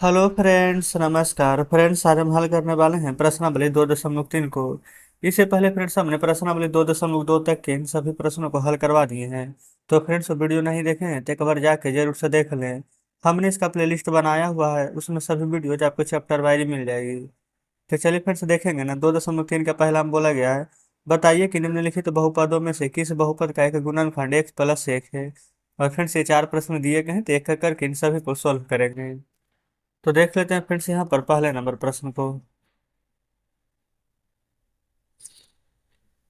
Hello friends, नमस्कार friends. आज हम हल करने वाले हैं प्रश्नावली 2.3 को। इससे पहले फ्रेंड्स हमने प्रश्नावली 2.2 तक के इन सभी प्रश्नों को हल करवा दिए हैं। तो फ्रेंड्स वीडियो नहीं देखे हैं तो एक बार जाके जरूर से देख लें। हमने इसका प्लेलिस्ट बनाया हुआ है, उसमें सभी वीडियोज आपको चैप्टर वाइज मिल जाएगी। तो चलिए फ्रेंड्स देखेंगे ना। 2.3 का पहला हम बोला गया है, बताइए कि निम्नलिखित बहुपदों में से किस बहुपद का एक गुणनखंड x+1 है। और फ्रेंड्स ये चार प्रश्न दिए गए हैं, तो एक एक करके इन सभी को सोल्व करेंगे। तो देख लेते हैं फ्रेंड्स यहाँ पर पहले नंबर प्रश्न को।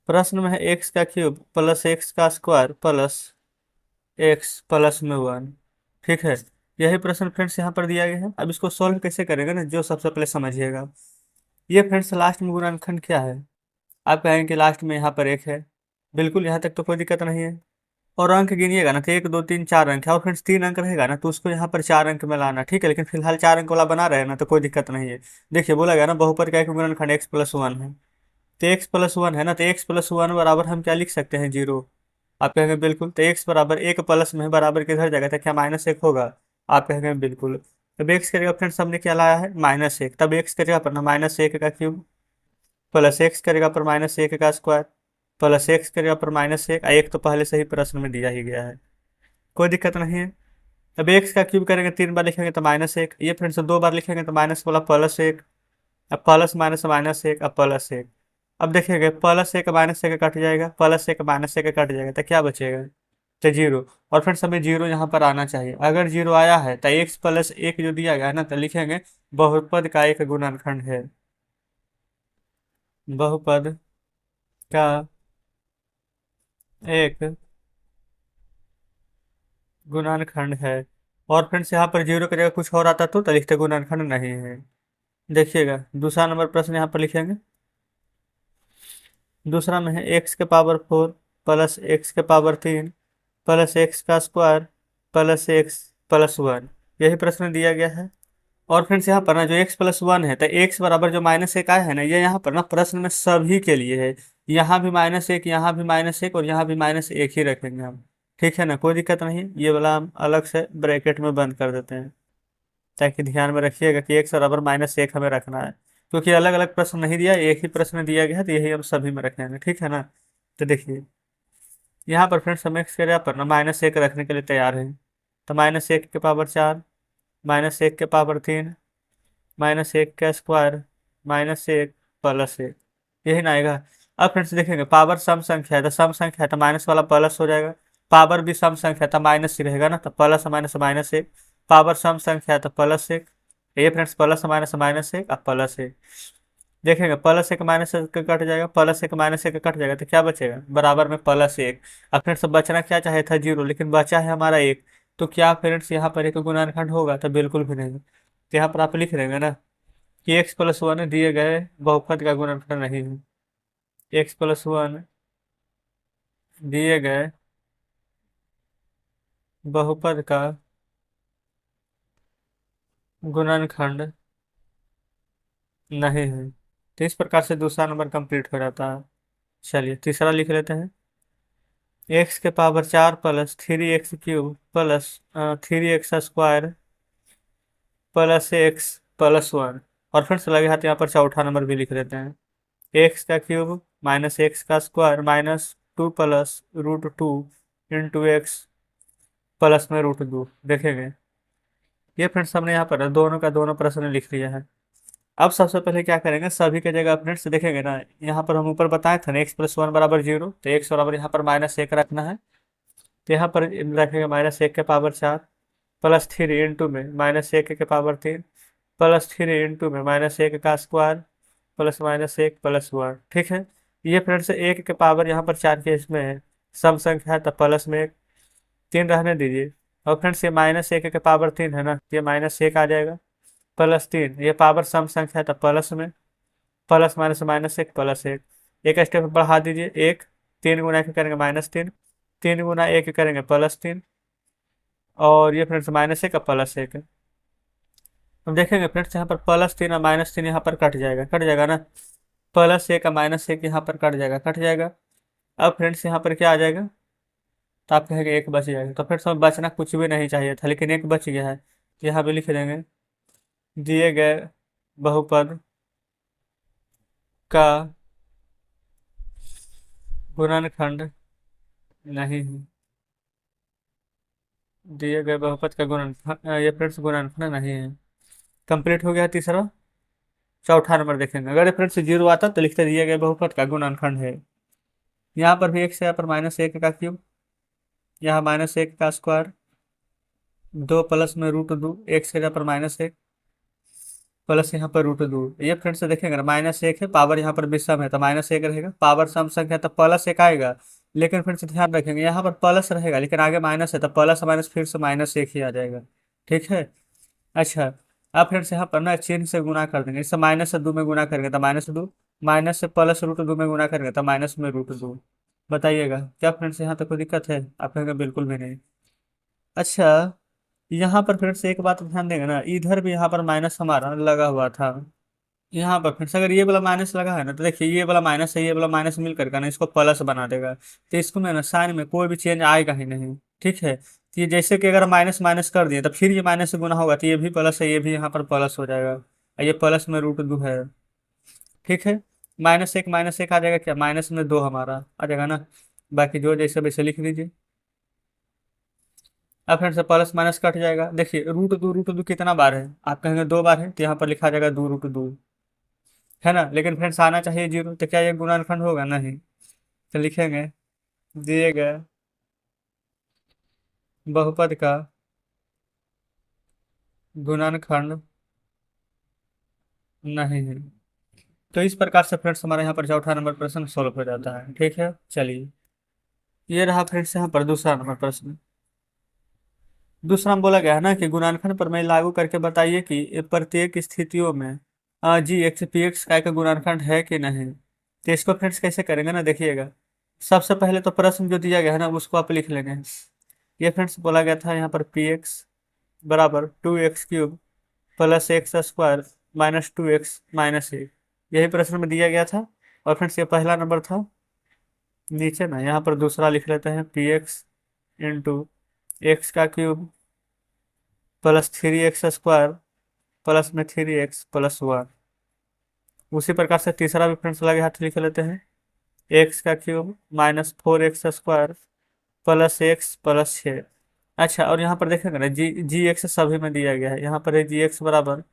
प्रश्न में है एक्स का क्यूब प्लस एक्स का स्क्वायर प्लस एक्स प्लस में 1। ठीक है, यही प्रश्न फ्रेंड्स यहाँ पर दिया गया है। अब इसको सॉल्व कैसे करेंगे ना, जो सबसे पहले समझिएगा। ये फ्रेंड्स लास्ट में गुणनखंड क्या है, आप कहेंगे कि लास्ट में यहाँ पर एक है। बिल्कुल, यहाँ तक तो कोई दिक्कत नहीं है। और अंक गिनिएगा ना तो 1 2 3 4 अंक है, और फ्रेंड्स 3 अंक रहेगा ना तो उसको यहाँ पर 4 अंक में लाना। ठीक है, लेकिन फिलहाल 4 अंक वाला बना रहे हैं ना, तो कोई दिक्कत नहीं है। देखिए बोला गया ना बहुपद का एक गुणनखंड x+1 है। तो x+1 है ना, तो x+1 बराबर हम क्या लिख सकते हैं, 0। आप कहेंगे बिल्कुल। तो x बराबर एक प्लस में बराबर किधर जाएगा, तो क्या -1 होगा। आप कहेंगे बिल्कुल। तब x करेगा फ्रेंड्स, हमने क्या लाया है -1, तब x करेगा पर ना -1 का क्यूब प्लस x करेगा पर -1 का स्क्वायर प्लस x करेगा पर -1। एक तो पहले से ही प्रश्न में दिया ही गया है, कोई दिक्कत नहीं है। अब x का क्यूब करेंगे 3 बार लिखेंगे तो -1, ये फ्रेंड्स 2 बार लिखेंगे तो माइनस वाला +1। अब प्लस माइनस -1 अब +1। अब देखिएगा +1 -1 कट जाएगा, +1 -1 कट जाएगा, तो क्या बचेगा, तो 0। और फ्रेंड्स हमें 0 यहाँ पर आना चाहिए। अगर 0 आया है तो x+1 जो दिया गया है ना, तो लिखेंगे बहुपद का एक गुणनखंड है। बहुपद का एक गुणनखंड है। और फ्रेंड्स यहाँ पर 0 की जगह कुछ और आता तो लिखते गुणनखंड नहीं है। देखिएगा दूसरा नंबर प्रश्न यहाँ पर लिखेंगे। दूसरा में है x⁴ plus x⁴ plus x का स्क्वायर प्लस एक्स प्लस 1। यही प्रश्न दिया गया है। और फ्रेंड्स यहाँ पर ना जो x+1 है, तो x बराबर जो -1 आया है ना, ये यहाँ पर ना प्रश्न में सभी के लिए है। यहाँ भी -1, यहाँ भी -1 और यहाँ भी -1 ही रखेंगे हम। ठीक है ना, कोई दिक्कत नहीं। ये वाला हम अलग से ब्रैकेट में बंद कर देते हैं, ताकि ध्यान में रखिएगा कि x बराबर -1 हमें रखना है। क्योंकि अलग अलग प्रश्न नहीं दिया, एक ही प्रश्न दिया गया है, तो यही हम सभी में रखेंगे। ठीक है ना। तो देखिए यहाँ पर फ्रेंड्स हम एक्स के पर ना -1 रखने के लिए तैयार हैं। तो -1⁴ -1⁴ -1 का स्क्वायर -1 प्लस 1, यही ना आएगा। अब फ्रेंड्स देखेंगे पावर सम संख्या है, तो सम संख्या है तो माइनस वाला प्लस हो जाएगा। पावर भी सम संख्या है तो माइनस ही रहेगा ना, तो प्लस माइनस -1। पावर सम संख्या है तो +1। ये फ्रेंड्स प्लस माइनस -1 अब +1। देखेंगे +1 -1 कट जाएगा, +1 कट जाएगा, तो क्या बचेगा बराबर में +1। अब फ्रेंड्स बचना क्या चाहे था, 0, लेकिन बचा है हमारा 1। तो क्या फ्रेंड्स यहाँ पर एक गुणनखंड होगा, तो बिल्कुल भी नहीं। तो यहाँ पर आप लिख देंगे ना कि x+1 दिए गए बहुपद का गुणनखंड नहीं है। x+1 दिए गए बहुपद का गुणनखंड नहीं है। तो इस प्रकार से दूसरा नंबर कंप्लीट हो जाता है। चलिए तीसरा लिख लेते हैं। x⁴ plus 3x³ plus 3x² plus x plus 1। और फिर से लगे हाथ यहाँ पर चौथा नंबर भी लिख देते हैं। x³ माइनस एक्स का square -2 plus √2 into x plus में √2। देखेंगे ये फ्रेंड्स हमने यहाँ पर दोनों का दोनों प्रश्न लिख लिया है। अब सबसे पहले क्या करेंगे, सभी के जगह फ्रेंड्स देखेंगे ना, यहाँ पर हम ऊपर बताए थे ना x+1 बराबर 0, तो x बराबर यहाँ पर -1 रखना है। तो यहाँ पर रखेंगे -1⁴ प्लस 3 इंटू में -1⁴ प्लस 3 इंटू में -1 का स्क्वायर प्लस -1 प्लस 1। ठीक है, ये फ्रेंड्स एक के पावर यहाँ पर 4 के इसमें है, सम संख्या है तो प्लस में 1, 3 रहने दीजिए। और फ्रेंड्स ये -1⁴ है ना, ये -1 आ जाएगा प्लस 3, ये पावर सम संख्या है तो प्लस में प्लस माइनस -1 प्लस 1। एक स्टेप बढ़ा दीजिए, 1, 3 गुना 1 करेंगे -3, 3 गुना 1 करेंगे +3, और ये फ्रेंड्स -1 का +1। हम देखेंगे फ्रेंड्स यहाँ पर +3 और -3 यहाँ पर कट जाएगा ना, +1 का -1 यहाँ पर कट जाएगा, कट जाएगा। अब फ्रेंड्स यहाँ पर क्या आ जाएगा, तो आप कहेंगे 1 बच जाएगा। तो फ्रेंड्स हमें बचना कुछ भी नहीं चाहिए था, लेकिन 1 बच गया है, तो यहाँ पे लिख देंगे दिए गए बहुपद का गुणनखंड नहीं है। दिए गए बहुपद का गुणनखंड, ये फ्रेंड्स गुणनखंड नहीं है। कंप्लीट हो गया तीसरा। चौथा नंबर देखेंगे, अगर ये फ्रेंड्स जीरो आता तो लिखते दिए गए बहुपद का गुणनखंड है। यहाँ पर भी x है, यहाँ पर -1 का क्यूब, यहाँ -1 का स्क्वायर, 2 प्लस में √2, x के जगह पर -1 प्लस यहाँ पर √2। ये फ्रेंड्स से देखेंगे ना, -1 है, पावर यहाँ पर विषम है तो -1 रहेगा, पावर सम संख्या तो +1 आएगा। लेकिन फिर से ध्यान रखेंगे, यहाँ पर प्लस रहेगा लेकिन आगे माइनस है तो प्लस माइनस फिर से -1 ही आ जाएगा। ठीक है। अच्छा, अब फिर से यहाँ पर ना चिन्ह से गुणा कर देंगे, इससे -2 में गुणा करेंगे तो -2, माइनस से प्लस √2 में गुणा करेंगे तो माइनस में √2। बताइएगा क्या फ्रेंड्स यहाँ तक कोई दिक्कत है? आप कहेंगे बिल्कुल भी नहीं। अच्छा, यहाँ पर फिर से एक बात ध्यान देंगे ना, इधर भी यहाँ पर माइनस हमारा लगा हुआ था। यहाँ पर फिर से अगर ये वाला माइनस लगा है ना तो देखिए ये वाला माइनस है, ये वाला माइनस मिल करके ना इसको प्लस बना देगा। तो इसको में ना साइन में कोई भी चेंज आएगा ही नहीं। ठीक है, तो ये जैसे कि अगर माइनस माइनस कर दिए तो फिर ये माइनस से गुना होगा तो ये भी प्लस है, ये भी यहाँ पर प्लस हो जाएगा और ये प्लस में √2 है। ठीक है, -1 आ जाएगा, क्या -2 हमारा आ जाएगा ना। बाकी जो जैसे वैसे लिख लीजिए। अब फिर से प्लस माइनस कट जाएगा, देखिए √2 कितना बार है? आप कहेंगे 2 बार है तो यहाँ पर लिखा जाएगा 2√2, है ना। लेकिन फ्रेंड्स आना चाहिए 0, तो क्या ये गुणनखंड होगा? नहीं। तो लिखेंगे दिए गए बहुपद का गुणनखंड नहीं है। तो इस प्रकार से फ्रेंड्स हमारे यहाँ पर चौथा नंबर प्रश्न सोल्व हो जाता है। ठीक है, चलिए ये रहा फ्रेंड्स यहाँ पर दूसरा नंबर प्रश्न। दूसरा में बोला गया है ना कि गुणनखंड प्रमेय लागू करके बताइए कि प्रत्येक स्थितियों में g(x) px का गुणनखंड है कि नहीं। तो इसको फ्रेंड्स कैसे करेंगे ना, देखिएगा। सबसे पहले तो प्रश्न जो दिया गया है ना उसको आप लिख लेंगे। ये फ्रेंड्स बोला गया था यहाँ पर px बराबर 2x³ प्लस x² -2x-1। यही प्रश्न में दिया गया था। और फ्रेंड्स ये पहला नंबर था। नीचे ना यहाँ पर दूसरा लिख लेते हैं, px into x³ plus 3x² plus में 3x+1। उसी प्रकार से तीसरा भी फ्रेंड्स लगे हाथ लिख लेते हैं, x³ -4x² plus x plus 6। अच्छा, और यहाँ पर देखेंगे ना जी एक्स सभी में दिया गया है। यहाँ पर है g(x) बराबर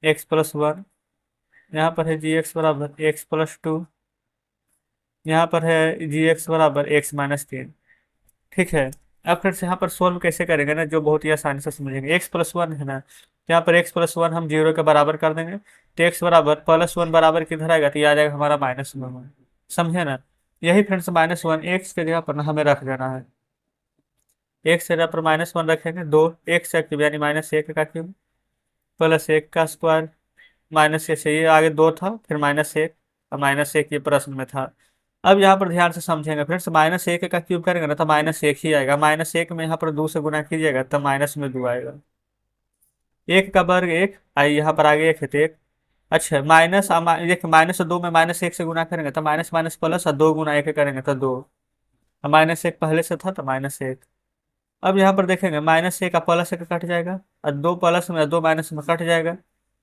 x+1, यहाँ पर है g(x) बराबर x+2, यहाँ पर है g(x) बराबर x-3। ठीक है। अब फ्रेंड्स यहाँ पर सोल्व कैसे करेंगे ना, जो बहुत ही आसानी से समझेंगे। x+1 है ना, यहाँ पर x+1 हम 0 के बराबर कर देंगे तो x बराबर +1 बराबर किधर आएगा तो ये आ जाएगा हमारा -1। समझे ना। यही फ्रेंड्स -1 x के जगह पर ना हमें रख देना है। x के जगह पर -1 रखेंगे, 2x³ यानी -1 का क्यूब प्लस 1 का स्क्वायर माइनस से ये आगे 2 था, फिर -1 और -1 ये प्रश्न में था। अब यहाँ पर ध्यान से समझेंगे फ्रेंड्स, -1 का क्यूब करेंगे ना तो -1 ही आएगा, -1 में यहाँ पर 2 से गुना कीजिएगा तो -2 आएगा। 1 का वर्ग 1 आई, यहाँ पर आगे 1 है तो 1। अच्छा, देखिए -2 में -1 से गुना करेंगे तो माइनस माइनस प्लस, और 2 गुना 1 करेंगे तो 2, और -1 पहले से था तो -1। अब यहाँ पर देखेंगे -1 का प्लस 1 कट जाएगा और 2 प्लस में 2 माइनस में कट जाएगा।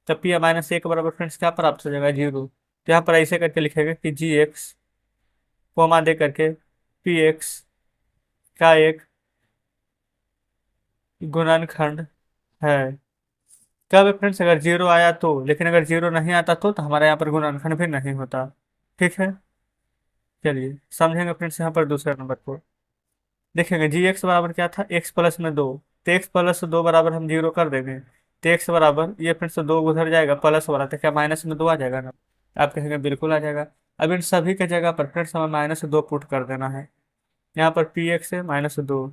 तब p -1 बराबर फ्रेंड्स क्या प्राप्त हो जाएगा? 0। तो यहाँ पर ऐसे करके लिखेंगे कि g(x) कोमा दे करके px का एक गुणनखंड है। कब फ्रेंड्स? अगर 0 आया तो, लेकिन अगर 0 नहीं आता तो हमारे यहाँ पर गुणनखंड भी नहीं होता। ठीक है, चलिए समझेंगे फ्रेंड्स यहाँ पर दूसरे नंबर को। देखेंगे g(x) बराबर क्या था? x+2, तो x+2 बराबर हम 0 कर देंगे तो x बराबर ये फिर से 2 उधर जाएगा प्लस वाला तो क्या -2 आ जाएगा ना। आप कहेंगे बिल्कुल आ जाएगा। अब इन सभी के जगह पर फ्रेंड्स हमें -2 पुट कर देना है। यहाँ पर px है -2,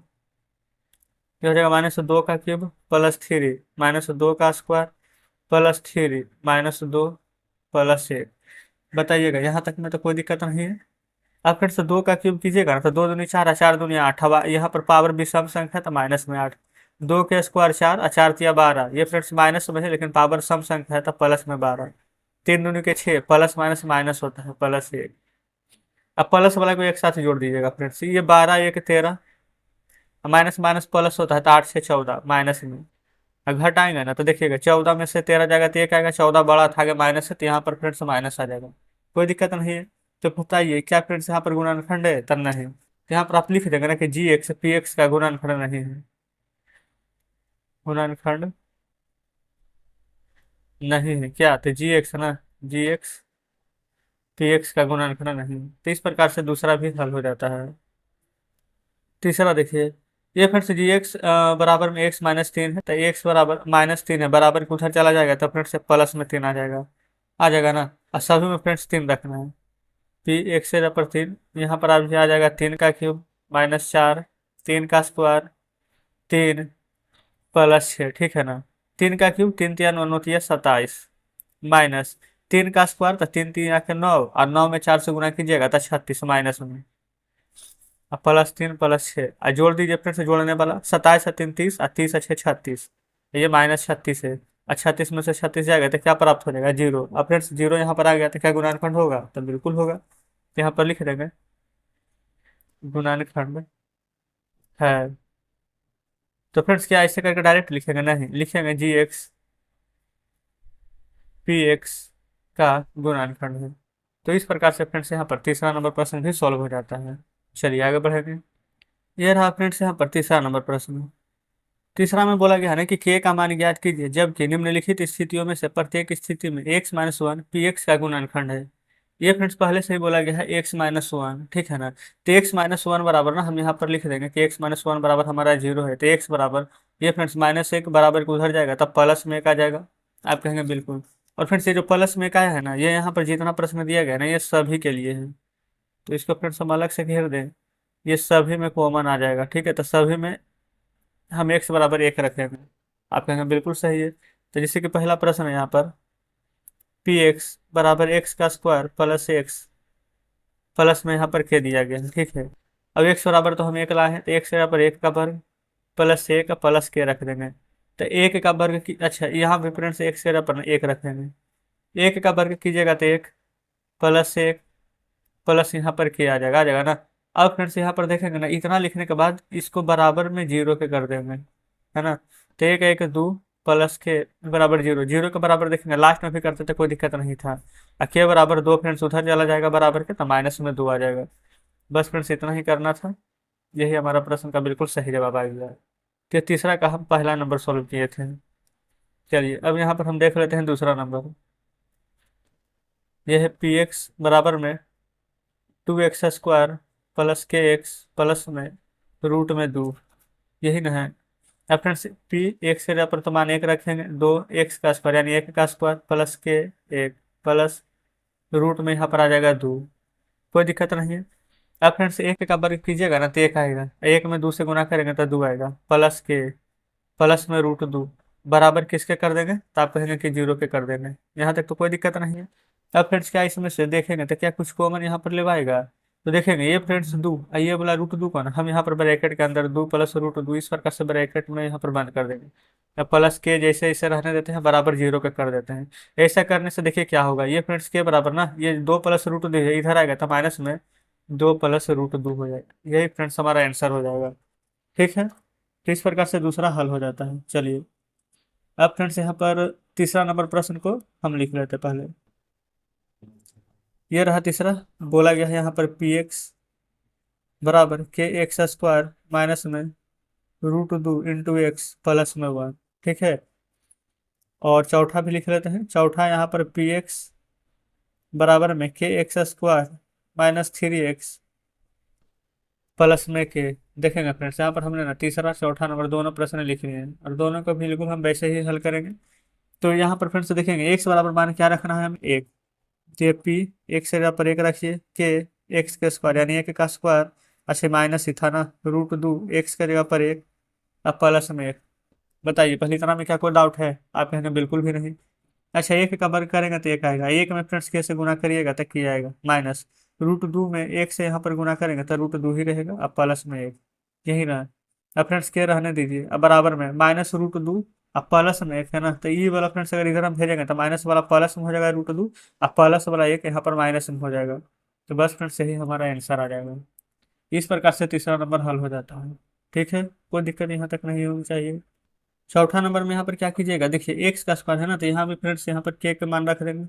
ये हो जाएगा -2 का क्यूब प्लस 3 -2 का स्क्वायर प्लस 3 -2 प्लस 1। बताइएगा यहाँ तक में तो कोई दिक्कत नहीं है। अब फिर से 2 का क्यूब कीजिएगा ना तो 2 दूनी 4 4 दूनी 8। अब यहाँ पर पावर विषम संख्या तो माइनस में 8, 2 के स्क्वायर 4 और 4 तिया 12। ये फ्रेंड्स माइनस में है लेकिन पावर सम संख्या है तो प्लस में 12। 3 दूनी के 6, प्लस माइनस माइनस होता है +1। अब प्लस वाला को एक साथ जोड़ दीजिएगा फ्रेंड्स, ये 12 1 13, माइनस माइनस प्लस होता है तो 8 6 14 माइनस में घटाएंगे ना तो देखिएगा 14 में से 13 जाएगा तो एक आएगा, 14 बड़ा था आगे माइनस है तो यहाँ पर फ्रेंड्स माइनस आ जाएगा, कोई दिक्कत नहीं है। तो बताइए क्या फ्रेंड्स यहाँ पर गुणनखंड है? तर नहीं। तो यहाँ पर आप लिख देंगे ना कि जी एक्स पी एक्स का गुणनखंड नहीं है, गुणनखंड नहीं है क्या? तो जी एक्स ना, जी एक्स पी एक्स का गुणनखंड नहीं है। तो इस प्रकार से दूसरा भी हल हो जाता है। तीसरा देखिए, ये फिर से जी एक्स बराबर में एक्स माइनस तीन है, तो एक्स बराबर माइनस तीन है, बराबर के उधर चला जाएगा तो फिर से प्लस में तीन आ जाएगा ना। और सभी में फ्रेंड्स तीन रखना है। पी एक्स से पर तीन, यहाँ पर अभी आ जाएगा तीन का क्यूब माइनस चार, तीन का स्क्वायर, तीन प्लस छः, ठीक है ना। तीन का क्यूब, तीन तिया नौ, नौ तिया 27, माइनस तीन का स्क्वायर तो तीन तीन आके नौ, और नौ में चार से गुना कीजिएगा तो 36 माइनस में, अब प्लस तीन प्लस छः, और जोड़ दीजिए फिर से जोड़ने वाला, 27 है 3 30, और 30 अच्छे 36, ये माइनस 36 है। और 36 में से 36 जाएगा तो क्या प्राप्त हो जाएगा? जीरो। अब फ्रेंड्स जीरो यहाँ पर आ गया तो क्या गुणनखंड होगा? तो बिल्कुल होगा, तो यहाँ पर लिख देंगे गुणनखंड है। तो फ्रेंड्स क्या ऐसे करके डायरेक्ट लिखेंगे? नहीं, लिखेंगे जी एक्स पी एक्स का गुणनखंड है। तो इस प्रकार से फ्रेंड्स यहाँ पर तीसरा नंबर प्रश्न भी सॉल्व हो जाता है। चलिए आगे बढ़ेंगे। ये रहा फ्रेंड्स यहाँ पर तीसरा नंबर प्रश्न। तीसरा में बोला गया है ना कि के का मान ज्ञात कीजिए जबकि निम्नलिखित स्थितियों में से प्रत्येक स्थिति में x minus one P x का गुणनखंड है। ये फ्रेंड्स पहले से ही बोला गया है एक्स माइनस वन, ठीक है ना। तो एक्स माइनस वन बराबर ना हम यहाँ पर लिख देंगे कि एक्स माइनस वन बराबर हमारा जीरो है, तो एक्स बराबर ये फ्रेंड्स माइनस एक बराबर को उधर जाएगा तब प्लस में एक आ जाएगा। आप कहेंगे बिल्कुल। और फ्रेंड्स ये जो प्लस में एक आया है ना, ये यहाँ पर जितना प्रश्न दिया गया है ना ये सभी के लिए है, तो इसको फ्रेंड्स हम अलग से घेर दें, ये सभी में कॉमन आ जाएगा, ठीक है। तो सभी में हम एक्स बराबर एक रखेंगे। आप कहेंगे बिल्कुल सही है। तो जैसे कि पहला प्रश्न है यहाँ पर, पी एक्स बराबर एक्स का स्क्वायर प्लस एक्स, प्लस में यहाँ पर के दिया गया है, ठीक है। अब एक्स बराबर तो हम एक लाए हैं, तो एक्स बराबर एक का वर्ग प्लस एक प्लस के रख देंगे। तो एक का वर्ग की, अच्छा यहाँ भी फ्रेंड्स एक्स के बराबर एक रखेंगे, एक का वर्ग कीजिएगा तो एक प्लस एक प्लस यहाँ पर के आ जाएगा ना। अब फ्रेंड्स यहाँ पर देखेंगे ना, इतना लिखने के बाद इसको बराबर में जीरो के कर देंगे, है ना। तो एक एक दो प्लस के बराबर जीरो, जीरो के बराबर देखेंगे लास्ट में भी करते थे कोई दिक्कत नहीं था। और के बराबर दो फ्रेंड्स उधर चला जाएगा बराबर के, तो माइनस में दो आ जाएगा। बस फ्रेंड्स इतना ही करना था। यही हमारा प्रश्न का बिल्कुल सही जवाब आ गया। तो तीसरा का हम पहला नंबर सॉल्व किए थे। चलिए अब यहाँ पर हम देख लेते हैं दूसरा नंबर। यह है पी एक्स बराबर में टू एक्स स्क्वायर प्लस के एक्स प्लस में रूट में दो, यही ना है। अब फ्रेंड्स पी एक्स के जगह पर तो मान एक रखेंगे, दो एक्स का स्क्वायर यानी एक का स्क्वायर प्लस के एक प्लस रूट में यहाँ पर आ जाएगा दो, कोई दिक्कत नहीं है। अब फ्रेंड्स एक का वर्ग कीजिएगा ना तो एक आएगा, एक में दो से गुना करेंगे तो दो आएगा, प्लस के प्लस में रूट दो बराबर किसके कर देंगे? तो आप कहेंगे कि जीरो के कर देंगे। यहाँ तक तो कोई दिक्कत नहीं है। अब फ्रेंड्स क्या इसमें से देखेंगे तो क्या कुछ कॉमन यहाँ पर लेवाएगा? तो देखेंगे ये फ्रेंड्स दो, ये बोला रूट दो का ना, हम यहाँ पर ब्रैकेट के अंदर दो प्लस रूट दो इस प्रकार से ब्रैकेट में यहाँ पर बंद कर देंगे। अब प्लस के जैसे ऐसे रहने देते हैं, बराबर जीरो के कर देते हैं। ऐसा करने से देखिए क्या होगा, ये फ्रेंड्स के बराबर ना, ये दो प्लस रूट दो इधर आएगा तो माइनस में दो प्लस रूट दो हो जाएगा, यही फ्रेंड्स हमारा आंसर हो जाएगा, ठीक है। तो इस प्रकार से दूसरा हल हो जाता है। चलिए अब फ्रेंड्स यहाँ पर तीसरा नंबर प्रश्न को हम लिख लेते हैं पहले। ये रहा तीसरा, बोला गया है यहाँ पर पी एक्स बराबर के एक्स स्क्वायर माइनस में रूट दो इंटू एक्स प्लस में वन, ठीक है। और चौथा भी लिख लेते हैं। चौथा यहाँ पर पी एक्स बराबर में के x square minus three x plus में के। देखेंगे फ्रेंड्स यहाँ पर हमने ना तीसरा चौथा नंबर दोनों प्रश्न लिख लिए हैं और दोनों को बिल्कुल हम वैसे ही हल करेंगे। तो यहाँ पर फ्रेंड्स देखेंगे एक्स बराबर मान क्या रखना है? हम एक, तो पी एक्स से जगह पर एक रखिए, के एक्स के स्क्वायर यानी एक का स्क्वायर, अच्छा माइनस ही था ना, रूट दो एक्स के जगह पर एक, अब प्लस में एक। बताइए पहली तरह में क्या कोई डाउट है? आप कहेंगे बिल्कुल भी नहीं। अच्छा एक का वर्ग करेंगे तो एक आएगा, एक में फ्रेंड्स के से गुना करिएगा तो किया आएगा माइनस रूट दो में एक से यहाँ पर गुना करेंगे तो रूट दो ही रहेगा, अब प्लस में एक, यही ना। अब फ्रेंड्स के रहने दीजिए, अब बराबर में माइनस रूट दो अब प्लस में एक, है ना। तो ये वाला फ्रेंड्स अगर इधर हम भेजेंगे तो माइनस वाला प्लस में हो जाएगा रूट दो, अब प्लस वाला एक यहाँ पर माइनस में हो जाएगा। तो बस फ्रेंड्स यही हमारा आंसर आ जाएगा। इस प्रकार से तीसरा नंबर हल हो जाता है, ठीक है। कोई दिक्कत यहाँ तक नहीं होनी चाहिए। चौथा नंबर में यहाँ पर क्या कीजिएगा, देखिए एक्स का स्क्वायर है ना, तो यहाँ पे फ्रेंड्स यहाँ पर के मान रख देंगे।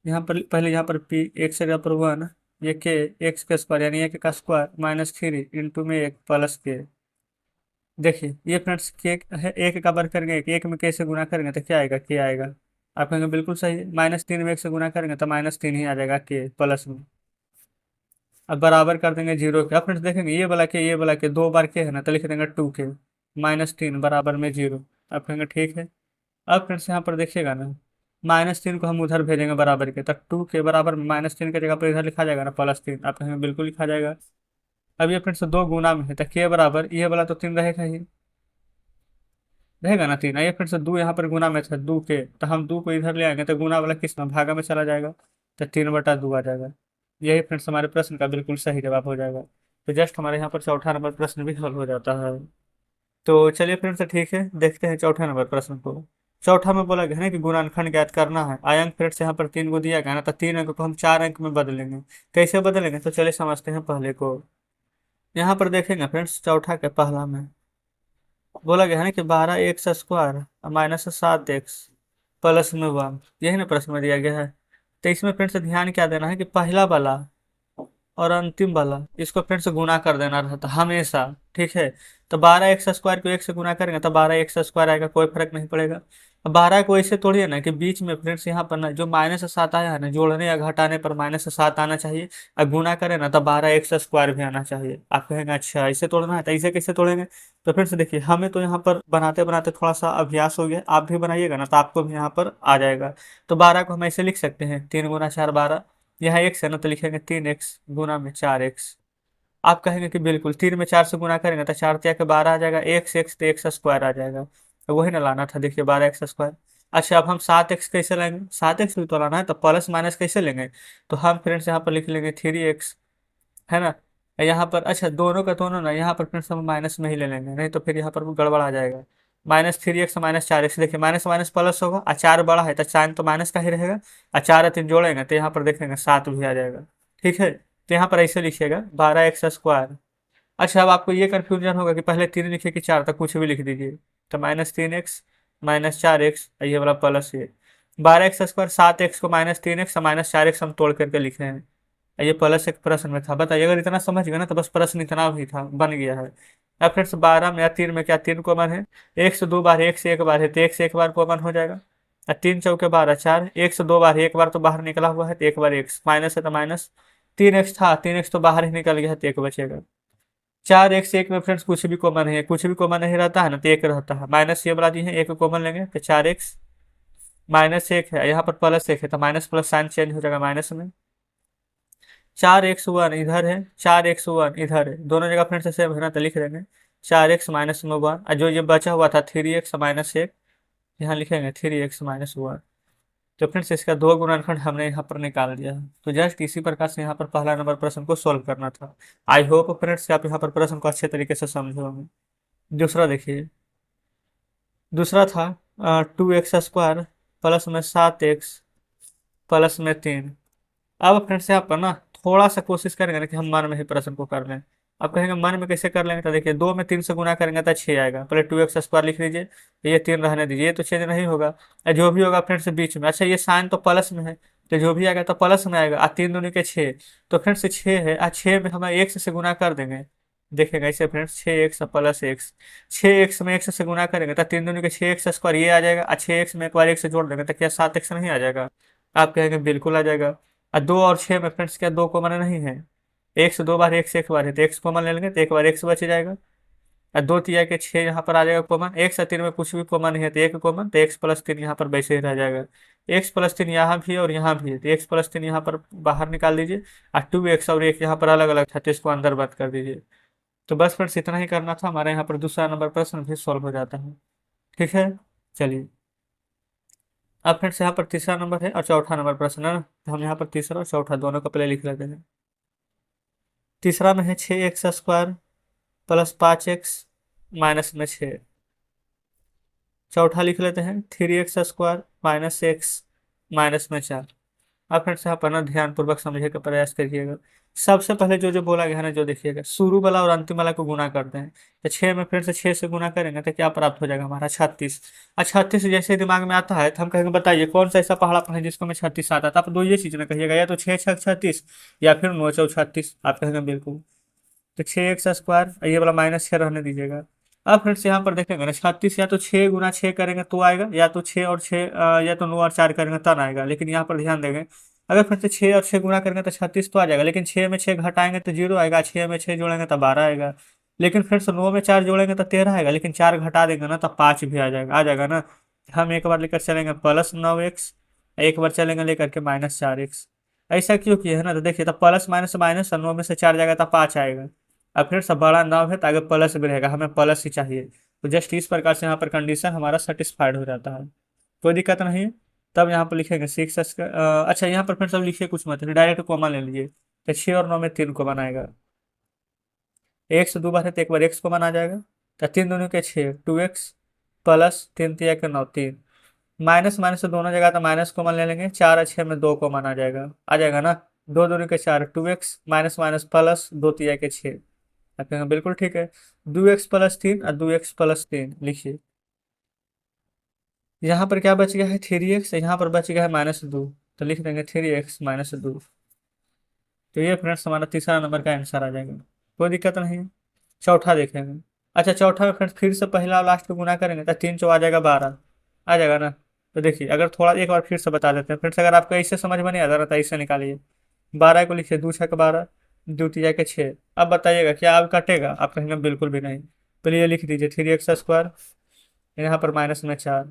यहाँ पर पहले यहाँ पर पी एक्स जगह पर 1, ये के एक्स का स्क्वायर यानी एक का स्क्वायर -3 इंटू में एक प्लस के। देखिए ये फ्रेंड्स के है, एक का वर्ग करेंगे एक में के से गुना करेंगे तो क्या आएगा, के आएगा। आप कहेंगे बिल्कुल सही है, -3 में एक से गुना करेंगे तो -3 ही आ जाएगा के प्लस में। अब बराबर कर देंगे 0 के। अब फ्रेंड्स देखेंगे ये वाला के 2 बार के है ना, तो लिख देंगे 2 के -3 बराबर में 0। अब कहेंगे ठीक है। अब फ्रेंड्स यहाँ पर देखिएगा ना, -3 को हम उधर भेजेंगे बराबर के, तब 2 के बराबर में -3 की जगह पर इधर लिखा जाएगा ना +3। आप कहेंगे बिल्कुल लिखा जाएगा। अब ये फ्रेंड्स दो गुना में है तो के बराबर ये वाला तो 3 रहेगा ही, रहेगा ना 3। ये फ्रेंड्स दो यहाँ पर गुना में था 2 के, तो हम 2 को इधर ले आएंगे तो गुना वाला किस में भागा में चला जाएगा, तो 3/2 आ जाएगा। यही फ्रेंड्स हमारे प्रश्न का बिल्कुल सही जवाब हो जाएगा। तो जस्ट हमारे यहाँ पर चौथा नंबर प्रश्न भी हल हो जाता है। तो चलिए फ्रेंड्स ठीक है, देखते हैं चौथा नंबर प्रश्न को। चौथा में बोला गया है ना कि गुणनखंड ज्ञात करना है। आयंक फ्रेंड्स यहाँ पर 3 को दिया गया ना, तो 3 अंक को हम 4 अंक में बदलेंगे। कैसे बदलेंगे, तो चलिए समझते हैं पहले को। यहाँ पर देखेंगे फ्रेंड्स चौथा के पहला में बोला गया है ना कि 12x² -7x +1, यही ना प्रश्न में दिया गया है। तो इसमें फ्रेंड्स ध्यान क्या देना है कि पहला वाला और अंतिम वाला इसको फ्रेंड्स गुना कर देना रहता हमेशा, ठीक है। तो 12x² को 1 से गुना करेंगे तो 12x² आएगा, कोई फर्क नहीं पड़ेगा। अब 12 को ऐसे तोड़िए ना कि बीच में फ्रेंड्स यहाँ पर ना जो -7 आया है ना, जोड़ने या घटाने पर -7 आना चाहिए, और गुना करें ना तो 12x² भी आना चाहिए। आप कहेंगे अच्छा ऐसे तोड़ना है, तो ऐसे कैसे तोड़ेंगे। तो फ्रेंड्स देखिए हमें तो यहाँ पर बनाते बनाते थोड़ा सा अभ्यास हो गया, आप भी बनाइएगा ना तो आपको भी यहाँ पर आ जाएगा। तो 12 को हम ऐसे लिख सकते हैं 3 गुना 4 12, यहाँ x है ना तो लिखेंगे 3x गुना में 4x। आप कहेंगे कि बिल्कुल 3 में 4 से गुना करेंगे तो 4 तिया के 12 आ जाएगा, x तो x² आ जाएगा, तो वही ना लाना था। देखिए 12x²। अच्छा अब हम 7x कैसे लेंगे, 7x भी तो लाना है, तो प्लस माइनस कैसे लेंगे। तो हम फ्रेंड्स यहाँ पर लिख लेंगे 3x, है ना। यहाँ पर अच्छा दोनों का दोनों ना, यहाँ पर फ्रेंड्स हम माइनस में ही ले लेंगे, नहीं तो फिर यहाँ पर गड़बड़ आ जाएगा। -3x -4x, देखिए माइनस माइनस प्लस होगा, और 4 बड़ा है तो साइन तो माइनस का ही रहेगा, और 4 और 3 जोड़ेंगे तो यहाँ पर देखेंगे 7 भी आ जाएगा, ठीक है। तो यहाँ पर ऐसे लिखिएगा 12x²। अच्छा अब आपको ये कन्फ्यूजन होगा कि पहले 3 लिखे कि 4, तक कुछ भी लिख दीजिए। तो -3x -4x, ये वाला प्लस ये 12x², 7x को -3x और -4x हम तोड़ करके लिखे हैं। ये प्लस एक प्रश्न में था, बताइए अगर इतना समझ गए ना तो बस प्रश्न इतना भी था, बन गया है। अब फ्रेंड्स 12 में या 3 में क्या 3 कॉमन है, एक से 2 बार एक से एक बार है तो एक से एक बार कॉमन हो जाएगा। और 3 चौके 12 4, एक से 2 बार एक बार तो बाहर निकला हुआ है तो एक बार x माइनस है तो माइनस। 3x था, 3x तो बाहर ही निकल गया है तो एक बचेगा। 4x एक में फ्रेंड्स कुछ भी कॉमन है, कुछ भी कॉमन नहीं रहता है ना तो एक रहता है, माइनस ये वाला दी है एक कॉमन लेंगे तो 4x -1 है, यहाँ पर +1 है तो माइनस प्लस साइन चेंज हो जाएगा माइनस में। 4x1 इधर है, 4x1 इधर है, दोनों जगह फ्रेंड्स सेम है ना तो लिख देंगे 4x -1, और जो ये बचा हुआ था 3x -1, यहाँ लिखेंगे 3x -1। तो फ्रेंड्स इसका दो गुणनखंड हमने यहाँ पर निकाल दिया है। तो जस्ट इसी प्रकार से यहाँ पर पहला नंबर प्रश्न को सॉल्व करना था। आई होप फ्रेंड्स कि आप यहाँ पर प्रश्न को अच्छे तरीके से समझे होंगे। दूसरा देखिए, दूसरा था 2x² +7x +3। अब फ्रेंड्स यहाँ पर ना थोड़ा सा कोशिश करेंगे ना कि हम मन में ही प्रश्न को कर लें। अब कहेंगे मन में कैसे कर लेंगे, तो देखिए 2 में 3 से गुना करेंगे तो 6 आएगा, पहले 2x² लिख लीजिए, ये 3 रहने दीजिए, ये तो चेंज नहीं होगा। और जो भी होगा फ्रेंड्स बीच में, अच्छा ये साइन तो प्लस में है तो जो भी आएगा तो प्लस में आएगा, और 3 दूनी के 6, तो फ्रेंड्स 6 है, और 6 में हम x से गुना कर देंगे। देखेंगे ऐसे फ्रेंड्स 6x +x, 6x में x से गुना करेंगे तो 3 दूनी के 6x² ये आ जाएगा, और 6x में एक बार 1 से जोड़ देंगे तो क्या 7x नहीं आ जाएगा। आप कहेंगे बिल्कुल आ जाएगा। और 2 और 6 में फ्रेंड्स क्या 2 कॉमन नहीं है, एक से 2 बार एक से एक बार है तो एक्स कॉमन ले लेंगे तो एक बार एक्स बच जाएगा। और 2 तिया के 6 यहाँ पर आ जाएगा कॉमन, 1 से 3 में कुछ भी कॉमन नहीं है तो एक कॉमन, तो x +3 यहाँ पर वैसे ही रह जाएगा। x +3 यहाँ भी है और यहाँ भी है तो x +3 यहाँ पर बाहर निकाल दीजिए, और 2x और 1 यहाँ पर अलग अलग था तो इसको अंदर बात कर दीजिए। तो बस फ्रेंड्स इतना ही करना था, हमारे यहाँ पर दूसरा नंबर प्रश्न भी सॉल्व हो जाता है, ठीक है। चलिए अब फ्रेंड्स यहाँ पर तीसरा नंबर है और चौथा नंबर प्रश्न है ना, तो हम यहाँ पर तीसरा और चौथा दोनों को पहले लिख लेते हैं। तीसरा में है 6x² +5x -6। चौथा लिख लेते हैं 3x² -x -4। आप फिर से यहाँ पर ना ध्यानपूर्वक समझने का प्रयास करिएगा। सबसे पहले जो जो बोला गया है ना, जो देखिएगा शुरू वाला और अंतिम वाला को गुना करते हैं। तो 6 में फिर से 6 से गुना करेंगे तो क्या प्राप्त हो जाएगा हमारा 36। और 36 जैसे दिमाग में आता है तो हम कहेंगे बताइए कौन सा ऐसा पहाड़ापन है जिसको में 36 आता है। तो आप दो ये चीज ना कहिएगा, या तो 6×6 = 36 या फिर 9×4 = 36। आप कहेंगे बिल्कुल। तो 6x², ये वाला -6 रहने दीजिएगा। अब फ्रेंड्स यहाँ पर देखेंगे ना 36 या तो 6×6 करेंगे तो आएगा, या तो 6 और 6 या तो 9 और 4 करेंगे तब आएगा। लेकिन यहाँ पर ध्यान देंगे, अगर फिर से 6 और 6 गुना करेंगे तो 36 तो आ जाएगा, लेकिन 6 में 6 घटाएंगे तो 0 आएगा, 6 में 6 जोड़ेंगे तो 12 आएगा। लेकिन फिर से 9 में 4 जोड़ेंगे तो 13 आएगा, लेकिन 4 घटा देंगे ना तो 5 भी आ जाएगा ना। हम एक बार लेकर चलेंगे +9x, एक बार चलेंगे लेकर के -4x। ऐसा क्यों किया है ना, तो देखिए, तो प्लस माइनस माइनस, 9 में से 4 जाएगा तो 5 आएगा। अब फिर सब बड़ा 9 है तो आगे प्लस भी रहेगा, हमें प्लस ही चाहिए। तो जस्ट इस प्रकार से यहाँ पर कंडीशन हमारा सेटिस्फाइड हो जाता है, कोई दिक्कत नहीं है। तब यहाँ पर लिखेंगे 6x का अच्छा यहाँ पर फिर सब लिखिए, कुछ मत डायरेक्ट कॉमन ले लीजिए। तो 6 और 9 में 3 कॉमन आएगा, एक से 2 बार है तो एक बार x कॉमन आ जाएगा। तो 3 दूनी के 6, 2x प्लस 3×3 = 9, 3। माइनस माइनस से दोनों जगह तो माइनस कॉमन ले लेंगे, 4 और 6 में 2 कॉमन आ जाएगा ना। 2 दूनी के 4, 2x माइनस माइनस प्लस 2×3 = 6। आप कहेंगे बिल्कुल ठीक है। 2x + 3 और 2x + 3 लिखिए। यहाँ पर क्या बच गया है 3x, यहाँ पर बच गया है -2, तो लिख देंगे 3x - 2। तो ये फ्रेंड्स हमारा तीसरा नंबर का आंसर आ जाएगा, कोई दिक्कत नहीं है। चौथा देखेंगे। अच्छा, चौथा में फ्रेंड्स फिर से पहला और लास्ट को गुना करेंगे तो 3×4 आ जाएगा 12, आ जाएगा ना। तो देखिए, अगर थोड़ा एक बार फिर से बता देते हैं फ्रेंड्स, अगर आपको ऐसे समझ में नहीं आता ना तो ऐसे निकालिए। 12 को लिखिए 2×6 = 12, 2×3 = 6। अब बताइएगा क्या अब कटेगा, आप कहेंगे बिल्कुल भी नहीं। पहले ये लिख दीजिए 3x², यहाँ पर -4।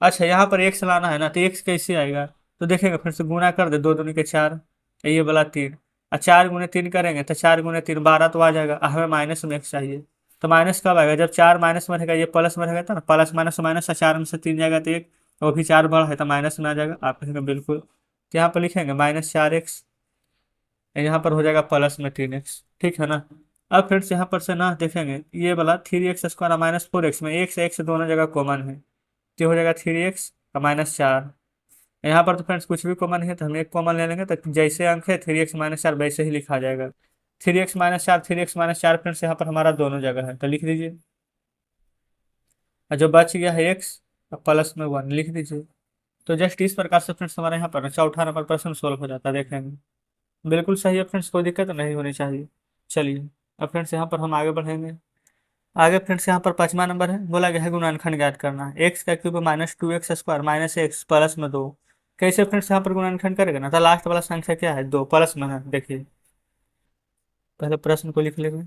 अच्छा, यहाँ पर एक्स लाना है ना, तो एक्स कैसे आएगा, तो देखेंगे फिर से गुना कर दे, 2 दूनी के 4, ये वाला 3। और 4×3 करेंगे तो 4×3 12 तो आ जाएगा, हमें माइनस में एक्स चाहिए। तो माइनस कब आएगा, जब 4 माइनस में रहेगा, ये प्लस में रहेगा था ना, प्लस माइनस माइनस, 4 में से 3 जाएगा तो 1, वो भी 4 बड़ा है तो माइनस में आ जाएगा। आप कहेंगे बिल्कुल। तो यहाँ पर लिखेंगे -4x, यहाँ पर हो जाएगा +3x, ठीक है ना। अब फिर से यहाँ पर से ना देखेंगे, ये वाला 3x² -4x में एक से एक से दोनों जगह कॉमन है, तो हो जाएगा 3x -4। यहाँ पर तो फ्रेंड्स कुछ भी कॉमन है तो हम एक कॉमन ले लेंगे, तो जैसे अंक है 3x - 4 वैसे ही लिखा जाएगा। 3x - 4, 3x - 4 फ्रेंड्स यहाँ पर हमारा दोनों जगह है, तो लिख दीजिए। और जो बच गया है x, +1 लिख दीजिए। तो जस्ट इस प्रकार से फ्रेंड्स हमारे यहाँ पर चौथा नंबर प्रश्न सोल्व हो जाता है, देखेंगे बिल्कुल सही है फ्रेंड्स, कोई दिक्कत नहीं होनी चाहिए। चलिए, अब फ्रेंड्स यहाँ पर हम आगे बढ़ेंगे। आगे फ्रेंड्स यहाँ पर 5वां नंबर है, बोला गया है गुणनखंड ज्ञात करना। x³ -2x² -x +2। कैसे फ्रेंड्स यहाँ पर गुणनखंड करेगा ना, तो लास्ट वाला संख्या क्या है 2 प्लस में है, देखिए पहले प्रश्न को लिख लेंगे।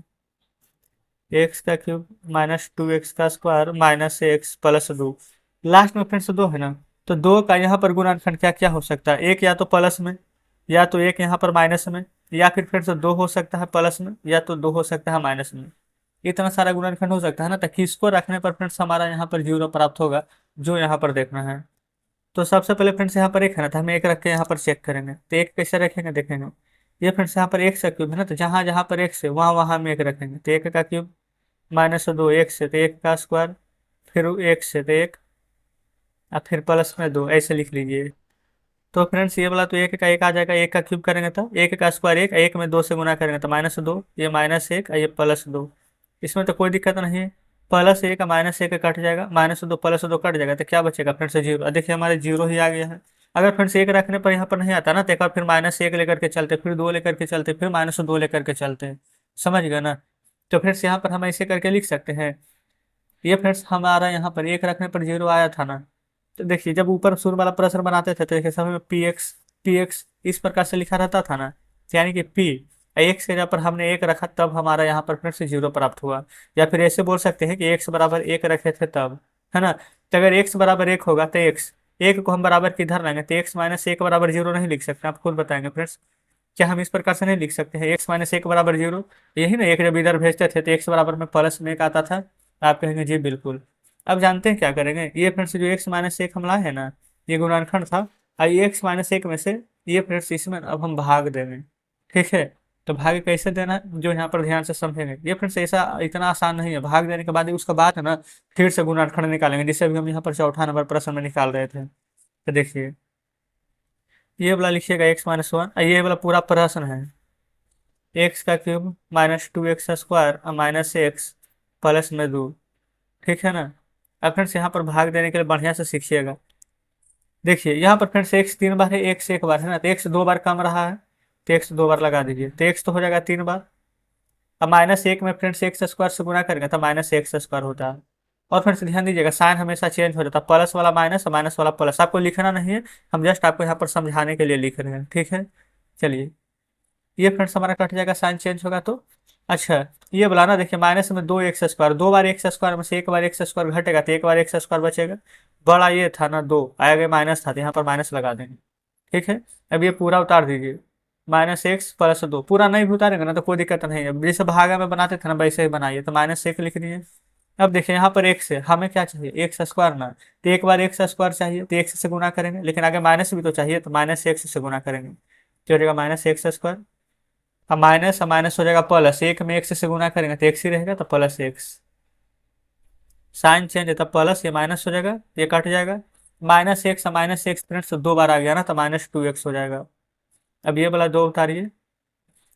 x³ -2x² -x +2, लास्ट में फ्रेंड्स 2 है ना, तो 2 का यहाँ पर गुणनखंड क्या क्या हो सकता है, एक या तो प्लस में, या तो एक यहाँ पर माइनस में, या फिर फ्रेंड्स 2 हो सकता है प्लस में, या तो 2 हो सकता है माइनस में। इतना सारा गुणनखंड हो सकता है ना, तो किसको रखने पर फ्रेंड्स हमारा यहाँ पर 0 प्राप्त होगा, जो यहाँ पर देखना है। तो सबसे पहले फ्रेंड्स यहाँ पर एक है ना, तो हम एक रख के यहाँ पर चेक करेंगे, तो एक कैसे रखेंगे देखेंगे। ये फ्रेंड्स यहाँ पर x का क्यूब है ना, तो जहाँ जहाँ पर x है वहाँ वहाँ हम एक रखेंगे, तो 1 का क्यूब -2 x से, तो 1 का स्क्वायर, फिर 1 से तो 1, और फिर +2 ऐसे लिख लीजिए। तो फ्रेंड्स ये वाला तो 1 का 1 आ जाएगा, 1 का क्यूब करेंगे तो 1 का स्क्वायर 1, 1 में 2 से गुना करेंगे तो -2, ये -1 ये +2। इसमें तो कोई दिक्कत नहीं है, +1 -1 कट जाएगा, -2 +2 कट जाएगा, तो क्या बचेगा फ्रेंड्स 0। देखिए हमारे 0 ही आ गया है। अगर फ्रेंड्स 1 रखने पर यहाँ पर नहीं आता ना, तो एक बार फिर -1 लेकर के चलते, फिर 2 लेकर के चलते, फिर -2 लेकर के चलते हैं, समझ गए ना। तो फ्रेंड्स यहाँ पर हम ऐसे करके लिख सकते हैं। ये फ्रेंड्स हमारा यहाँ पर 1 रखने पर 0 आया था ना, तो देखिए जब ऊपर शुरू वाला प्रश्न बनाते थे तो देखिए समय में पी एक्स इस प्रकार से लिखा रहता था ना, यानी कि पी एक्स के जगह पर हमने 1 रखा, तब हमारा यहाँ पर फिर से 0 प्राप्त हुआ। या फिर ऐसे बोल सकते हैं कि x बराबर 1 रखे थे तब, है ना। तो अगर x बराबर 1 होगा तो x, 1 को हम बराबर किधर लाएंगे, तो x - 1 बराबर 0 नहीं लिख सकते, आप खुद बताएंगे फ्रेंड्स। क्या हम इस प्रकार से नहीं लिख सकते हैं x - 1 बराबर 0, यही ना, एक जब इधर भेजते थे तो x बराबर में +1 आता था। आप कहेंगे जी बिल्कुल। अब जानते हैं क्या करेंगे, ये फ्रेंड्स जो x - 1 हम लाए हैं ना, ये गुणनखंड था, और ये x - 1 में से ये फ्रेंड्स इसमें अब हम भाग देंगे, ठीक है। तो भाग कैसे देना है, जो यहाँ पर ध्यान से समझेंगे। ये फ्रेंड्स ऐसा इतना आसान नहीं है, भाग देने के बाद ही उसका बाद है ना फिर से गुणनखंड निकालेंगे, जिसे अभी हम यहाँ पर चौथा नंबर प्रश्न में निकाल रहे थे। तो देखिए ये वाला लिखिएगा x-1, ये वाला पूरा प्रश्न है। एक्स का क्यूब -2x² और -x प्लस में 2। ठीक है ना। अब फ्रेंड्स यहाँ पर भाग देने के लिए बढ़िया से सीखिएगा। देखिए यहाँ पर फ्रेंड्स एक्स 3 बार है, एक्स 1 बार है ना, तो एक्स 2 बार कम रहा है, तो एक्स 2 बार लगा दीजिए, तो एक्स तो हो जाएगा 3 बार। अब -1 में फ्रेंड्स x² से गुना करेंगे तो -x² होता है। और फ्रेंड्स ध्यान दीजिएगा, साइन हमेशा चेंज हो जाता है, प्लस वाला माइनस और माइनस वाला प्लस। आपको लिखना नहीं है, हम जस्ट आपको यहाँ पर समझाने के लिए लिख रहे हैं। ठीक है, चलिए ये फ्रेंड्स हमारा कट जाएगा, साइन चेंज होगा तो। अच्छा, ये बोला ना, देखिए माइनस में 2x², 2 बार x² में से 1 बार x² घटेगा, तो 1 बार x² बचेगा। बड़ा ये था ना 2, आगे माइनस था तो यहाँ पर माइनस लगा देंगे। ठीक है, अब ये पूरा उतार दीजिए, -x + 2। पूरा नहीं भी उतारेंगे ना तो कोई दिक्कत नहीं है, जैसे भागा में बनाते थे ना वैसे ही बनाइए, तो -1 लिख दीजिए। अब देखिए यहाँ पर x है, हमें क्या चाहिए, x² ना, तो 1 बार x² चाहिए तो x से गुना करेंगे, लेकिन आगे माइनस भी तो चाहिए, तो -x से गुना करेंगे, तो हो जाएगा -x²। अब माइनस और माइनस हो जाएगा प्लस, 1 में x से गुना करेंगे तो x ही रहेगा, तो +x। साइन चेंज है तो प्लस, ये माइनस हो जाएगा, ये कट जाएगा। -x और -x फ्रेंड्स 2 बार आ गया ना, तो -2x हो जाएगा। अब ये वाला 2 उतारिए।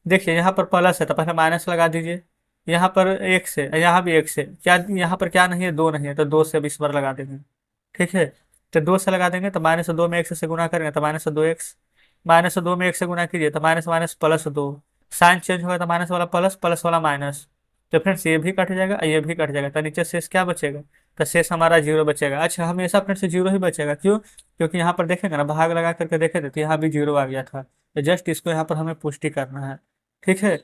देखिए यहाँ पर प्लस है तो पहले माइनस लगा दीजिए, यहाँ पर x है, यहाँ भी x है, क्या यहाँ पर क्या नहीं है, 2 नहीं है, तो 2 से अब इस बार लगा देंगे। ठीक है, तो 2 से लगा देंगे, तो -2 में x से गुना करेंगे तो -2x, -2 में x से गुना कीजिए तो माइनस माइनस +2। साइन चेंज होगा तो माइनस वाला प्लस, प्लस वाला माइनस, तो फ्रेंड्स ये भी कट जाएगा, ये भी कट जाएगा, तो नीचे शेष क्या बचेगा, तो शेष हमारा 0 बचेगा। अच्छा, हमेशा फ्रेंड्स 0 ही बचेगा, क्यों, क्योंकि यहाँ पर देखेंगे ना, भाग लगा करके देखे थे तो यहाँ भी 0 आ गया था, तो जस्ट इसको यहाँ पर हमें पुष्टि करना है। ठीक है,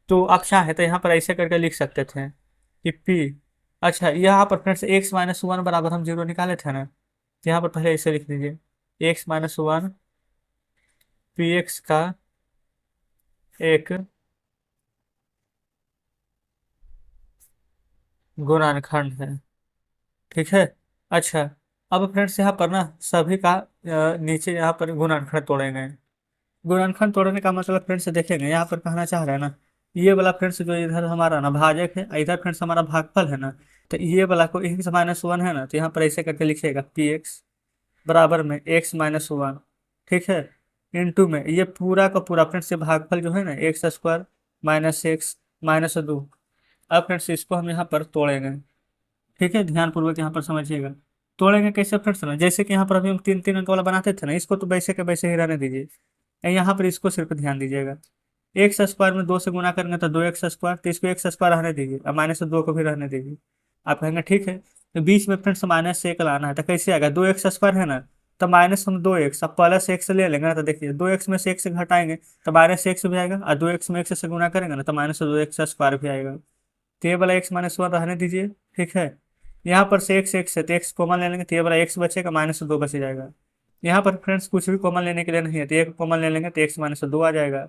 तो आप चाहें तो यहाँ पर ऐसे करके लिख सकते थे कि p। अच्छा, यहाँ पर फ्रेंड्स x-1 बराबर हम 0 निकाले थे ना, तो यहाँ पर पहले ऐसे लिख दीजिए, x-1 px का एक गुणनखंड है। ठीक है। अच्छा, अब फ्रेंड्स यहाँ पर ना सभी का नीचे यहाँ पर गुणनखंड तोड़ेंगे। गुणनखंड तोड़ने का मतलब फ्रेंड्स देखेंगे, यहाँ पर कहना चाह रहे हैं ना, ये वाला फ्रेंड्स जो इधर हमारा ना भाजक है, इधर फ्रेंड्स हमारा भागफल है ना, तो ये वाला को x-1 है ना, तो यहाँ पर ऐसे करके लिखिएगा px बराबर में x-1। ठीक है, इनटू में ये पूरा का पूरा फ्रेंड्स ये भागफल जो है ना, x² -x -2। अब फ्रेंड्स इसको हम यहाँ पर तोड़ेंगे। ठीक है, ध्यान पूर्वक यहाँ पर समझिएगा। तोड़ेंगे कैसे फ्रेंड्स ना, जैसे कि यहाँ पर अभी हम 3 3 अंक वाला बनाते थे ना, इसको तो वैसे के वैसे ही रहने दीजिए। यहाँ पर इसको सिर्फ ध्यान दीजिएगा, x² में 2 से गुना करेंगे तो 2x², तो इसको x² रहने दीजिए, और -2 को भी रहने दीजिए। आप कहेंगे ठीक है, तो बीच में फ्रेंड्स -1 लाना है, तो कैसे आएगा, 2x² है ना, तो माइनस हम 2x, अब +x ले लेंगे ना, तो देखिए 2x में से x घटाएंगे तो -x भी आएगा, और 2x में x से गुना करेंगे ना तो -2x² भी आएगा, तो ये वाला x-1 रहने दीजिए। ठीक है, यहाँ पर से x है तो x कॉमन ले लेंगे, तो ये वाला x बचेगा, -2 बच जाएगा। यहाँ पर फ्रेंड्स कुछ भी कॉमन लेने के लिए नहीं है, तो एक कॉमन ले लेंगे तो x-2 आ जाएगा।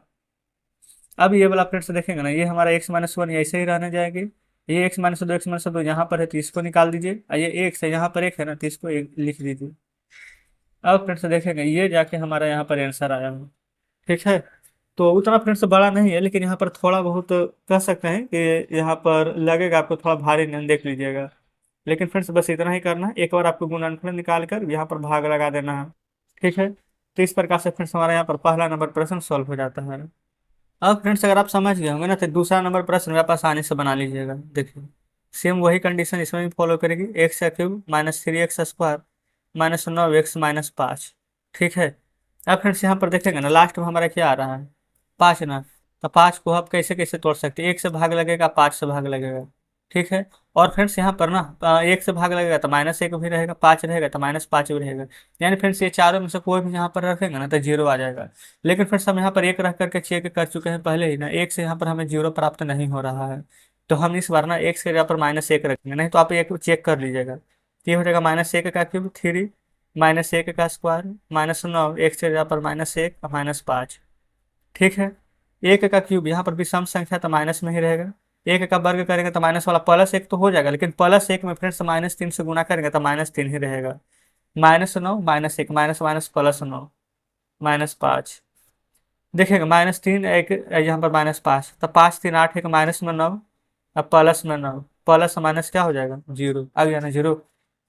अब ये वाला फ्रेंड्स देखेंगे ना, ये हमारा x-1 ऐसे ही रहने जाएगी, ये x-2 x-2 यहाँ पर है तो इसको निकाल दीजिए, और ये x है, यहाँ पर 1 है ना, तो इसको 1 लिख दीजिए। अब फ्रेंड्स देखेंगे ये जाके हमारा यहाँ पर आंसर आया हो। ठीक है, तो उतना फ्रेंड्स बड़ा नहीं है, लेकिन यहाँ पर थोड़ा बहुत कह सकते हैं कि यहाँ पर लगेगा आपको थोड़ा भारी, नहीं, देख लीजिएगा। लेकिन फ्रेंड्स बस इतना ही करना है, एक बार आपको गुणनफल निकाल कर यहाँ पर भाग लगा देना है। ठीक है, तो इस प्रकार से फ्रेंड्स हमारा यहाँ पर पहला नंबर प्रश्न सॉल्व हो जाता है। अब फ्रेंड्स अगर आप समझ गए होंगे ना, तो दूसरा नंबर प्रश्न आप आसानी से बना लीजिएगा। देखिए सेम वही कंडीशन इसमें भी फॉलो करेगी, x³ -3x² -9x -5। ठीक है, अब फ्रेंड्स यहाँ पर देखेंगे ना, लास्ट में हमारा क्या आ रहा है, 5 ना, तो 5 को आप कैसे कैसे तोड़ सकते हैं, 1 से भाग लगेगा, 5 से भाग लगेगा। ठीक है, और फ्रेंड्स यहाँ पर ना 1 से भाग लगेगा तो -1 भी रहेगा, 5 रहेगा तो -5 भी रहेगा, यानी फ्रेंड्स ये चारों में से कोई भी यहाँ पर रखेंगे ना तो 0 आ जाएगा। लेकिन फ्रेंड्स हम यहाँ पर 1 रख करके चेक कर चुके हैं पहले ही ना, 1 से यहाँ पर हमें 0 प्राप्त नहीं हो रहा है, तो हम इस बार ना x के जगह पर -1 रखेंगे, नहीं तो आप एक चेक कर लीजिएगा। तो ये हो जाएगा -1 का क्यूब 3 -1 का स्क्वायर -9, x के जगह पर -1 और -5। ठीक है, 1 का क्यूब यहाँ पर भी सम संख्या तो माइनस में ही रहेगा, 1 का वर्ग करेंगे तो माइनस वाला +1 तो हो जाएगा, लेकिन +1 में फ्रेंड्स -3 से गुना करेंगे तो -3 ही रहेगा। -9 -1 माइनस माइनस +9 -5। देखिएगा -3 एक यहाँ पर -5, तो 5 3 8 एक माइनस में 9 और प्लस में 9, प्लस माइनस क्या हो जाएगा, 0 आ गया ना 0।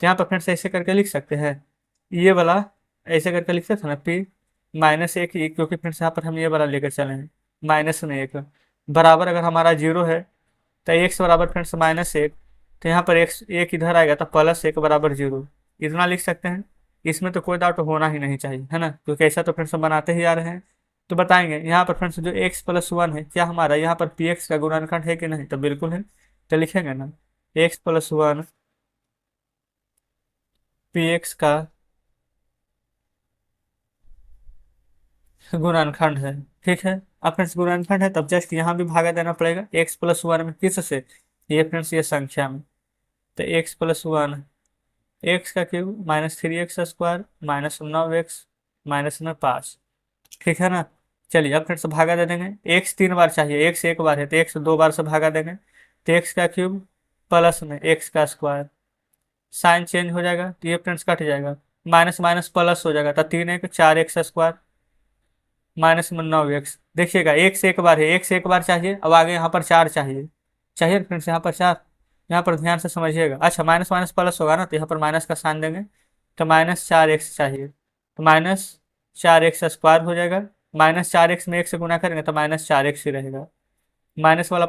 तो यहाँ पर फ्रेंड्स ऐसे करके लिख सकते हैं, ये वाला ऐसे करके लिखते थे ना p, माइनस एक ही, क्योंकि फ्रेंड्स यहाँ पर हम ये वाला लेकर चले हैं माइनस में एक, बराबर अगर हमारा जीरो है तो एक्स बराबर फ्रेंड्स माइनस एक, तो यहाँ पर एक्स एक इधर आएगा तो प्लस एक बराबर जीरो, इतना लिख सकते हैं। इसमें तो कोई डाउट होना ही नहीं चाहिए, है ना, क्योंकि ऐसा तो फ्रेंड्स हम बनाते ही आ रहे हैं। तो बताएंगे यहाँ पर फ्रेंड्स जो एक्स प्लस वन है, क्या हमारा यहाँ पर पी एक्स का गुणनखंड है कि नहीं, तो बिल्कुल है। तो लिखेंगे ना x plus one P x का गुणनखंड है। ठीक है, अब फ्रेंड्स गुणनखंड है तब जस्ट यहाँ भी भागा देना पड़ेगा एक्स प्लस वन में, किस से, ये फ्रेंड्स ये संख्या में। तो एक्स प्लस वन एक्स का cube minus three x square minus नौ एक्स माइनस में पाँच। ठीक है ना। चलिए अब फिर से भागा दे देंगे, एक्स तीन बार चाहिए, एक्स एक बार है तो एक्स दो बार से भागा देंगे, तो एक्स का क्यूब प्लस में एक्स का स्क्वायर, साइन चेंज हो जाएगा तो ये फ्रेंड्स कट जाएगा, माइनस माइनस प्लस हो जाएगा, तो तीन एक चार एक्स स्क्वायर माइनस में नौ एक्स। देखिएगा एक्स एक बार है, एक्स एक बार चाहिए, अब आगे यहाँ पर चार चाहिए, चाहिए फ्रेंड्स यहाँ पर चार, यहाँ पर ध्यान से समझिएगा। अच्छा माइनस माइनस प्लस होगा ना, तो यहाँ पर माइनस का साइन देंगे, तो माइनस चार एक्स चाहिए, तो माइनस चार एक्स स्क्वायर हो जाएगा, माइनस चार एक्स में एक से गुना करेंगे तो माइनस चार एक्स ही रहेगा, माइनस वाला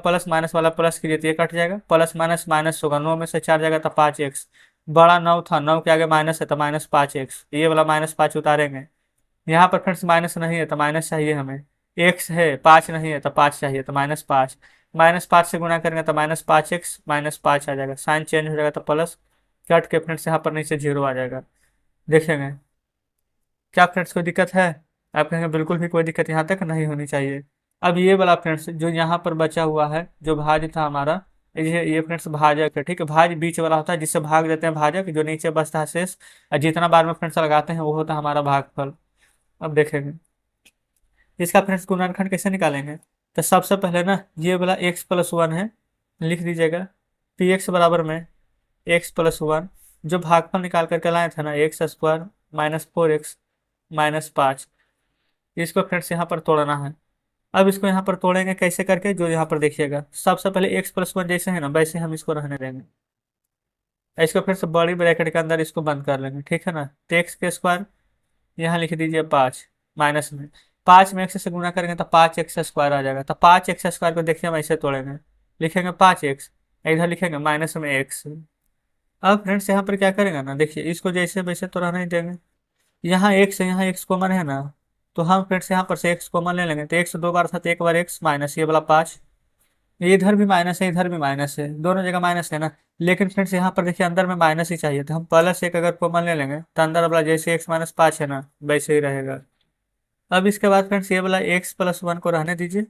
प्लस कीजिए तो ये कट जाएगा, प्लस माइनस माइनस होगा, नौ में से चार जाएगा तो पाँच एक्स, बड़ा नौ था, नौ के आगे माइनस है तो माइनस पाँच एक्स, ये वाला माइनस पाँच उतारेंगे। यहाँ पर फ्रेंड्स माइनस नहीं है तो माइनस चाहिए हमें, एक्स है पाँच नहीं है तो पाँच चाहिए, तो माइनस पाँच, माइनस पाँच से गुना करेंगे तो माइनस पाँच एक्स माइनस पाँच आ जाएगा, साइन चेंज हो जाएगा तो प्लस, कट के फ्रेंड्स यहाँ पर नीचे जीरो आ जाएगा। देखेंगे क्या फ्रेंड्स कोई दिक्कत है, आप कहेंगे बिल्कुल भी कोई दिक्कत यहाँ तक नहीं होनी चाहिए। अब ये वाला फ्रेंड्स जो यहाँ पर बचा हुआ है, जो भाज्य था हमारा, ये फ्रेंड्स भाजक है। ठीक है, भाज्य बीच वाला होता है जिससे भाग देते हैं भाजक, जो नीचे बचता है शेष, और जितना बार में फ्रेंड्स लगाते हैं वो होता है हमारा भागफल। अब देखेंगे इसका फ्रेंड्स गुणनखंड कैसे निकालेंगे, तो सबसे पहले ना ये वाला एक्स प्लस वन है, लिख दीजिएगा पी एक्स बराबर में एक्स प्लस वन, जो भागफल निकाल करके लाए थे ना x square minus four x minus पाँच, इसको फ्रेंड्स यहाँ पर तोड़ना है। अब इसको यहाँ पर तोड़ेंगे कैसे करके, जो यहाँ पर देखिएगा सबसे पहले एक्स प्लस वन जैसे है ना वैसे हम इसको रहने देंगे, इसको फिर से बड़ी ब्रैकेट के अंदर इसको बंद कर लेंगे। ठीक है ना, तो एक्स के स्क्वायर यहाँ लिख दीजिए पाँच, माइनस में पाँच में एक्स से गुना करेंगे तो पाँच एक्स स्क्वायर आ जाएगा, तो पाँच एक्स स्क्वायर को देखिए हम ऐसे तोड़ेंगे, लिखेंगे पाँच एक्स, इधर लिखेंगे माइनस में एक्स। अब फ्रेंड्स यहाँ पर क्या करेंगे ना, देखिए इसको जैसे वैसे तो रहने ही देंगे, यहाँ एक्स है यहाँ एक्स कॉमन है ना, तो हम फ्रेंड्स यहाँ पर से एक्स कॉमन ले लेंगे, तो एक्स दो बार था तो एक बार एक्स माइनस ये वाला पाँच, ये इधर भी माइनस है इधर भी माइनस है, दोनों जगह माइनस है ना, लेकिन फ्रेंड्स यहाँ पर देखिए अंदर में माइनस ही चाहिए, तो हम प्लस एक अगर कॉमन ले लेंगे तो अंदर वाला जैसे एक्स माइनस पाँच है ना वैसे ही रहेगा। अब इसके बाद फ्रेंड्स ये वाला एक्स प्लस वन को रहने दीजिए,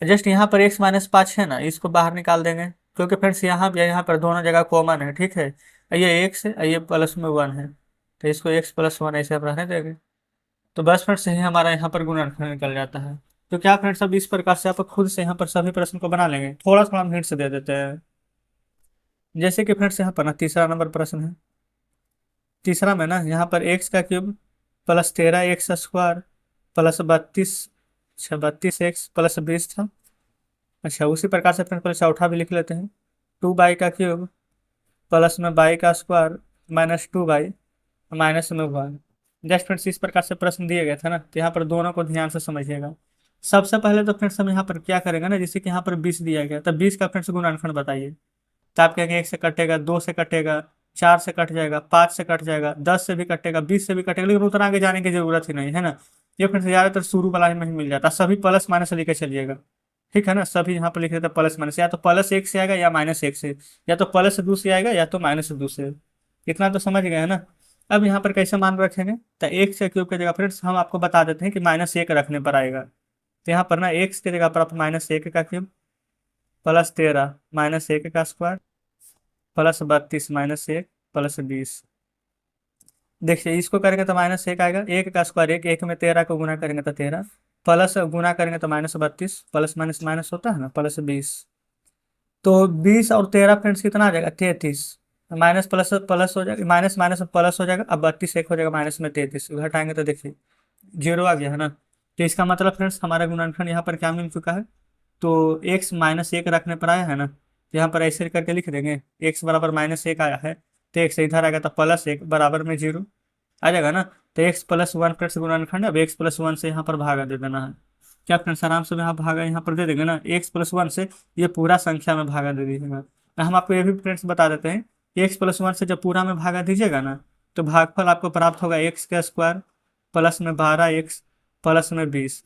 जस्ट यहाँ पर एक्स माइनस पाँच है ना इसको बाहर निकाल देंगे, क्योंकि फ्रेंड्स यहाँ भी यहाँ पर दोनों जगह कॉमन है। ठीक है, ये एक्स है ये प्लस में वन है, तो इसको एक्स प्लस वन ऐसे हम रहने देंगे, तो बस फ्रेंड्स यही हमारा यहाँ पर गुणनखंड निकल जाता है। तो क्या फ्रेंड्स अब इस प्रकार से आप खुद से यहाँ पर सभी प्रश्न को बना लेंगे, थोड़ा थोड़ा हम हिंट से दे देते हैं। जैसे कि फ्रेंड्स यहाँ पर ना तीसरा नंबर प्रश्न है, तीसरा में ना यहाँ पर एक्स का क्यूब प्लस तेरह एक्स स्क्वायर प्लस बत्तीस, अच्छा बत्तीस एक्स प्लस बीस था। अच्छा उसी प्रकार से फ्रेंड्स पहले चौथा भी लिख लेते हैं, टू बाई का क्यूब प्लस में बाई का square minus two by minus में वन। जस्ट फ्रेंड्स इस प्रकार से प्रश्न दिए गए थे ना, तो यहाँ पर दोनों को ध्यान से समझिएगा। सबसे पहले तो फ्रेंड्स हम यहाँ पर क्या करेंगे ना, जैसे कि यहाँ पर 20 दिया गया तो 20 का फ्रेंड्स गुणनखंड बताइए, तो आप कहेंगे एक से कटेगा, दो से कटेगा, चार से कट जाएगा, पाँच से कट जाएगा, दस से भी कटेगा, बीस से भी कटेगा, लेकिन उतना आगे जाने की जरूरत ही नहीं है ना, ये फ्रेंड्स ज्यादातर शुरू वाला में ही मिल जाता है, सभी प्लस माइनस लेके चलिएगा। ठीक है ना, सभी यहाँ पर लिख देते हैं प्लस माइनस, या तो प्लस एक से आएगा या माइनस एक से, या तो प्लस दो से आएगा या तो माइनस दो से, इतना तो समझ गए ना। अब यहाँ पर कैसे मान रखेंगे, तो एक से क्यूब की जगह फ्रेंड्स हम आपको बता देते हैं कि माइनस एक रखने पर आएगा, तो यहाँ पर ना एक्स की जगह पर आप माइनस एक का क्यूब प्लस तेरह माइनस एक का स्क्वायर प्लस बत्तीस माइनस एक प्लस बीस। देखिए इसको करेंगे तो माइनस एक आएगा, एक का स्क्वायर एक, एक में तेरह को गुना करेंगे तो तेरह, प्लस गुना करेंगे तो माइनस बत्तीस, प्लस माइनस माइनस होता है ना प्लस बीस, तो बीस और तेरह फ्रेंड्स कितना आ जाएगा तैतीस, माइनस प्लस प्लस हो जाएगा, माइनस माइनस प्लस हो जाएगा, अब बत्तीस एक हो जाएगा माइनस में तैतीस, घटाएंगे तो देखिए जीरो आ गया है ना। तो इसका मतलब फ्रेंड्स हमारा गुणनखंड यहाँ पर क्या मिल चुका है, तो एक्स माइनस एक रखने पर आया है ना, तो यहाँ पर ऐसे करके लिख देंगे एक्स बराबर माइनस एक आया है, तो एक्स इधर आएगा तो प्लस एक बराबर में जीरो, आ जाएगा ना। तो एक्स प्लस वन फ्रेंड्स गुणनखंड, अब एक्स प्लस वन से यहाँ पर भागा दे देना है। क्या फ्रेंड्स, आराम से यहाँ भागा यहाँ पर दे देंगे ना, एक्स प्लस वन से ये पूरा संख्या में भागा दे दीजिएगा। हम आपको ये भी फ्रेंड्स बता देते हैं कि एक्स प्लस वन से जब पूरा में भागा दीजिएगा ना, तो भागफल आपको प्राप्त होगा एक्स का स्क्वायर प्लस में 12x प्लस में 20।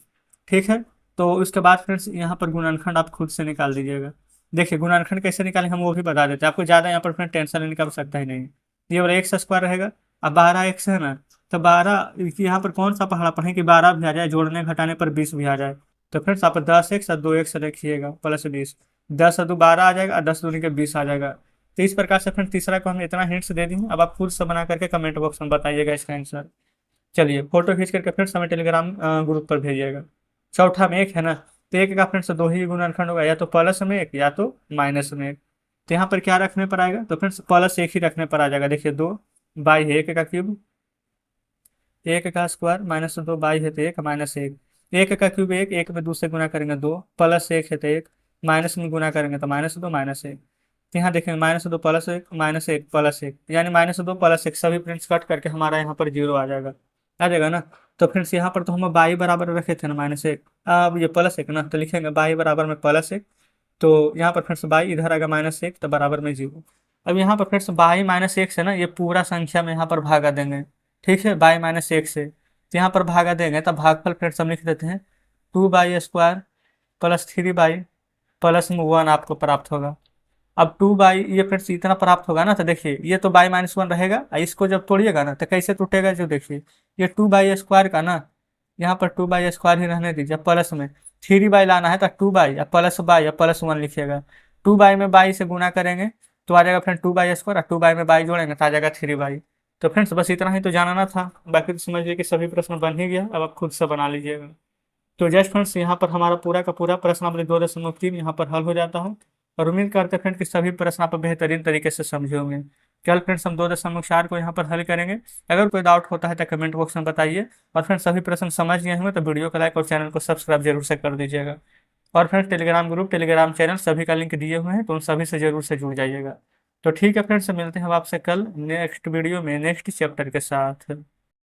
ठीक है। तो उसके बाद फ्रेंड्स यहाँ पर गुणनखंड आप खुद से निकाल दीजिएगा। देखिए गुणनखंड कैसे निकालें हम वो भी बता देते हैं आपको, ज़्यादा यहाँ पर फ्रेंड टेंशन लेने का आवश्यकता ही नहीं। ये वाला एक्स स्क्वायर रहेगा, अब 12x है ना, तो 12 यहाँ पर कौन सा पहाड़ा पढ़ें कि 12 भी आ जाए, जोड़ने घटाने पर 20 भी आ जाए। तो फ्रेंड्स आप 10x और 2x रखिएगा प्लस 20, 10 और 2 12 आ जाएगा और 10 दूनी के 20 आ जाएगा। तो इस प्रकार से फ्रेंड तीसरा को हम इतना हिंट्स दे दी हूँ, अब आप खुद से बना करके कमेंट बॉक्स में बताइएगा इसका आंसर। चलिए फोटो खींच करके फ्रेंड्स हमें टेलीग्राम ग्रुप पर भेजिएगा। चौथा में एक है ना, तो एक का फ्रेंड्स दो ही गुणनखंड होगा, या तो प्लस में एक या तो माइनस में एक। तो यहाँ पर क्या रखने पर आएगा, तो फ्रेंड्स प्लस एक ही रखने पर आ जाएगा। देखिए 2 बाई है एक का क्यूब, एक का स्क्वायर माइनस 2 बाई है तो एक माइनस एक का क्यूब एक, एक में 2 से गुना करेंगे 2, प्लस एक है तो एक, माइनस में गुना करेंगे तो -2 -1। तो यहाँ देखेंगे -2 प्लस एक माइनस एक प्लस एक, यानी -2 प्लस एक, सभी प्रिंट्स कट करके हमारा यहाँ पर 0 आ जाएगा ना। तो फ्रेंड्स यहाँ पर तो हम बाई बराबर रखे थे ना -1, अब ये प्लस एक ना, तो लिखेंगे बाई बराबर में प्लस एक। तो यहाँ पर फ्रेंड्स बाई इधर आएगा -1 तो बराबर में 0। अब यहाँ पर फ्रेंड्स बाई -1 से ना ये पूरा संख्या में यहाँ पर भागा देंगे। ठीक है, बाई -1 से तो यहाँ पर भागा देंगे, तब भागफल फ्रेंड्स हम लिख देते हैं 2 by square plus 3 by plus में 1 आपको प्राप्त होगा। अब 2 बाई ये फ्रेंड्स इतना प्राप्त होगा ना, तो देखिए ये तो बाई -1 रहेगा, इसको जब तोड़िएगा ना तो कैसे टूटेगा, जो देखिए ये 2 बाई स्क्वायर का ना, यहाँ पर 2 बाई स्क्वायर ही रहने दीजिए, प्लस में 3 बाई लाना है तो 2 बाई या प्लस 1 लिखिएगा। 2 बाई में बाई से गुना करेंगे तो आ जाएगा फ्रेंड 2 बाई स्क्वायर, और 2 बाई में बाई जोड़ेंगे तो आ जाएगा 3 बाई। तो फ्रेंड्स बस इतना ही तो जानना था, बाकी तो समझ लीजिए कि सभी प्रश्न बन ही गया, अब आप खुद से बना लीजिएगा। तो जस्ट फ्रेंड्स यहाँ पर हमारा पूरा का पूरा प्रश्न अपने 2.3 यहाँ पर हल हो जाता है, और उम्मीद करते हैं फ्रेंड कि सभी प्रश्न आप बेहतरीन तरीके से समझे होंगे। कल फ्रेंड्स हम 2.4 को यहाँ पर हल करेंगे। अगर कोई डाउट होता है तो कमेंट बॉक्स में बताइए, और फ्रेंड्स सभी प्रश्न समझ गए होंगे तो वीडियो को लाइक और चैनल को सब्सक्राइब जरूर से कर दीजिएगा। और friends Telegram group Telegram channel सभी का लिंक दिए हुए हैं, तो उन सभी से जरूर से जुड़ जाइएगा। तो ठीक है फ्रेंड्स, मिलते हैं अब आपसे कल नेक्स्ट वीडियो में नेक्स्ट चैप्टर के साथ।